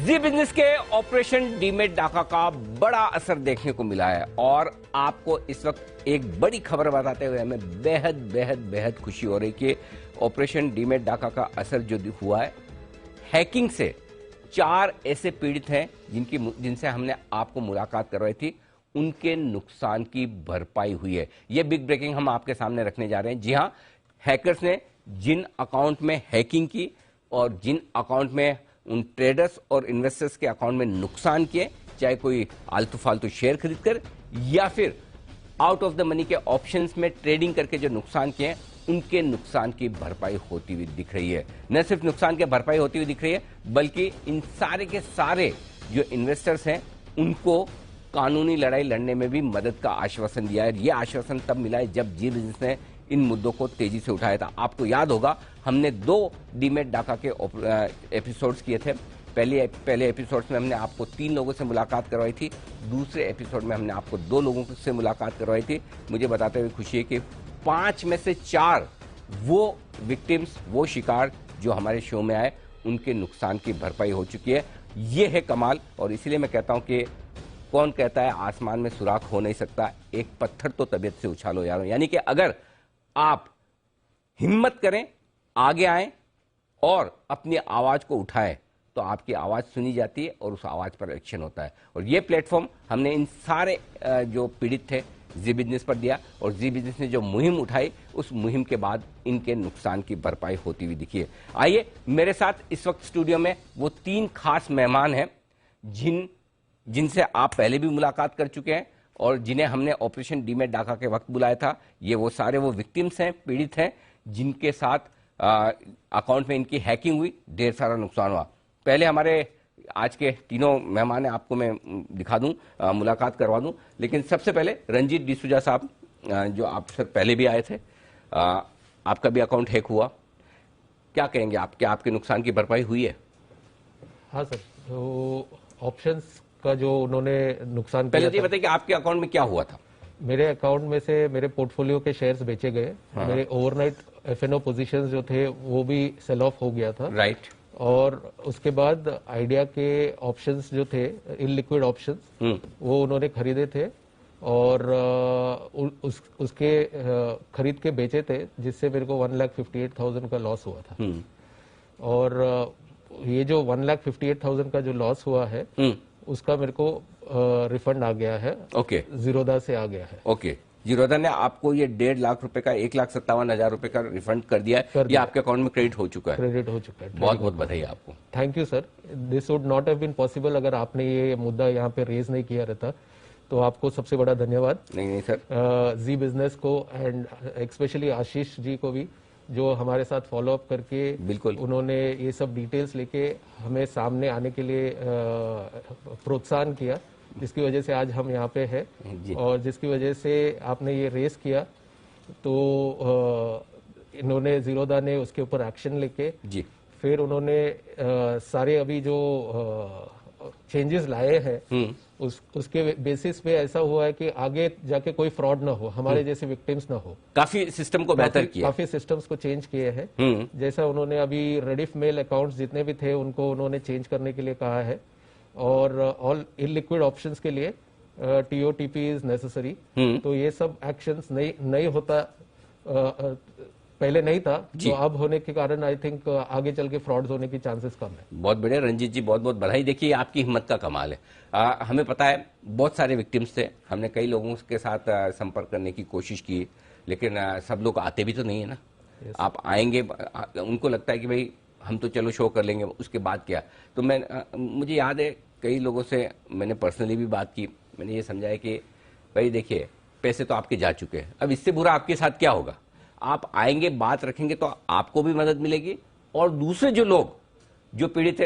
जी business के operation demat डाका का बड़ा असर देखने को मिला है और आपको इस वक्त एक बड़ी खबर बताते हुए हमें बेहद बेहद बेहद खुशी हो रही कि ऑपरेशन डीमेट डाका का असर जो हुआ है, हैकिंग से 4 ऐसे पीड़ित हैं जिनसे हमने आपको मुलाकात करवाई थी, उनके नुकसान की भरपाई हुई है। यह बिग ब्रेकिंग हम आपके सामने रखने जा रहे हैं। जी हां, हैकर्स ने जिन अकाउंट में हैकिंग की और जिन अकाउंट में उन ट्रेडर्स और इन्वेस्टर्स के अकाउंट में नुकसान किए, चाहे कोई आलतू फालतू शेयर खरीदकर या फिर आउट ऑफ द मनी के ऑप्शंस में ट्रेडिंग करके जो नुकसान किए, उनके नुकसान की भरपाई होती हुई दिख रही है। न सिर्फ नुकसान की भरपाई होती हुई दिख रही है, बल्कि इन सारे के सारे जो इन्वेस्टर्स हैं उनको कानूनी लड़ाई लड़ने में भी मदद का आश्वासन दिया है। यह आश्वासन तब मिला है जब जी बिजनेस ने इन मुद्दों को तेजी से उठाया था। आपको याद होगा, हमने 2 डीमेट डाका के एपिसोड्स किए थे। पहले एपिसोड्स में हमने आपको 3 लोगों से मुलाकात करवाई थी, दूसरे एपिसोड में हमने आपको 2 लोगों से मुलाकात करवाई थी। मुझे बताते हुए खुशी है कि 5 में से 4 वो विक्टिम्स, वो शिकार जो हमारे शो में आए, उनके नुकसान की भरपाई हो चुकी है। ये है कमाल। और इसीलिए मैं कहता हूं कि कौन कहता है आसमान में सुराख हो नहीं सकता, एक पत्थर तो तबीयत से उछालो यारो। यानी कि अगर आप हिम्मत करें, आगे आएं और अपनी आवाज को उठाएं, तो आपकी आवाज सुनी जाती है और उस आवाज पर एक्शन होता है। और ये प्लेटफॉर्म हमने इन सारे जो पीड़ित थे जी बिजनेस पर दिया और जी बिजनेस ने जो मुहिम उठाई, उस मुहिम के बाद इनके नुकसान की भरपाई होती हुई दिखी है। आइए, मेरे साथ इस वक्त स्टूडियो में वो 3 खास मेहमान हैं जिनसे आप पहले भी मुलाकात कर चुके हैं और जिन्हें हमने ऑपरेशन डीमेट डाका के वक्त बुलाया था। ये वो सारे वो विक्टिम्स हैं, पीड़ित हैं, जिनके साथ अकाउंट में इनकी हैकिंग हुई, ढेर सारा नुकसान हुआ। पहले हमारे आज के तीनों मेहमान हैं, आपको मैं दिखा दूं, मुलाकात करवा दूं। लेकिन सबसे पहले रंजीत डिसूजा साहब, जो आप सर पहले भी आए थे, आपका भी अकाउंट हैक हुआ, क्या कहेंगे आप? क्या आपके नुकसान की भरपाई हुई है? हाँ सर, तो ऑप्शंस का जो उन्होंने नुकसान पहले तो ये बताइए कि आपके अकाउंट में क्या हुआ था? मेरे अकाउंट में से मेरे पोर्टफोलियो के शेयर्स बेचे गए। मेरे ओवरनाइट एफएनओ पोजीशंस जो थे वो भी सेल ऑफ हो गया था। राइट। और उसके बाद आइडिया के ऑप्शंस जो थे, इलिक्विड ऑप्शंस, वो उन्होंने खरीदे थे और उसके खरीद के बेचे थे, जिससे मेरे को 1,58,000 का लॉस हुआ था। और ये जो 1,58,000 का जो लॉस हुआ है, उसका मेरे को रिफंड आ गया है। ओके। जीरोधा से आ गया है। ओके, जीरोधा ने आपको ये 1.5 लाख रुपए का 1,57,000 रुपए का रिफंड कर दिया है। ये आपके अकाउंट में क्रेडिट हो चुका है? क्रेडिट हो चुका है। बहुत बहुत बधाई आपको। Thank you sir. This would not have been possible अगर आपने ये मुद्दा यहाँ पे रेज नहीं किया रहता, तो आपको सबसे बड़ा धन्यवाद। नहीं सर, जी बिजनेस को एंड स्पेशली आशीष जी को भी, जो हमारे साथ फॉलोअप करके बिल्कुल उन्होंने ये सब डिटेल्स लेके हमें सामने आने के लिए प्रोत्साहन किया, जिसकी वजह से आज हम यहाँ पे हैं। और जिसकी वजह से आपने ये रेस किया, तो इन्होंने जीरोधा ने उसके ऊपर एक्शन लेके जी, फिर उन्होंने सारे अभी जो चेंजेस लाए हैं, उसके बेसिस पे ऐसा हुआ है कि आगे जाके कोई फ्रॉड ना हो, हमारे जैसे विक्टिम्स ना हो। काफी सिस्टम को बेहतर किया, काफी सिस्टम्स को चेंज किए हैं। जैसा उन्होंने अभी रेडिफ मेल अकाउंट्स जितने भी थे उनको उन्होंने चेंज करने के लिए कहा है। और ऑल इलिक्विड ऑप्शंस के लिए टीओटीपी इज नेसेसरी। तो ये सब एक्शंस नहीं होता, पहले नहीं था, तो अब होने के कारण आई थिंक आगे चल के फ्रॉड्स होने की चांसेस कम है। बहुत बढ़िया रंजीत जी, बहुत बहुत बधाई। देखिए, आपकी हिम्मत का कमाल है। हमें पता है बहुत सारे विक्टिम्स थे, हमने कई लोगों के साथ संपर्क करने की कोशिश की, लेकिन सब लोग आते भी तो नहीं है ना। आप आएंगे, उनको लगता है कि भाई हम तो चलो शो कर लेंगे, उसके बाद क्या। तो मुझे याद है कई लोगों से मैंने पर्सनली भी बात की, मैंने ये समझाया कि भाई देखिए, पैसे तो आपके जा चुके हैं, अब इससे बुरा आपके साथ क्या होगा। आप आएंगे, बात रखेंगे तो आपको भी मदद मिलेगी और दूसरे जो लोग जो पीड़ित है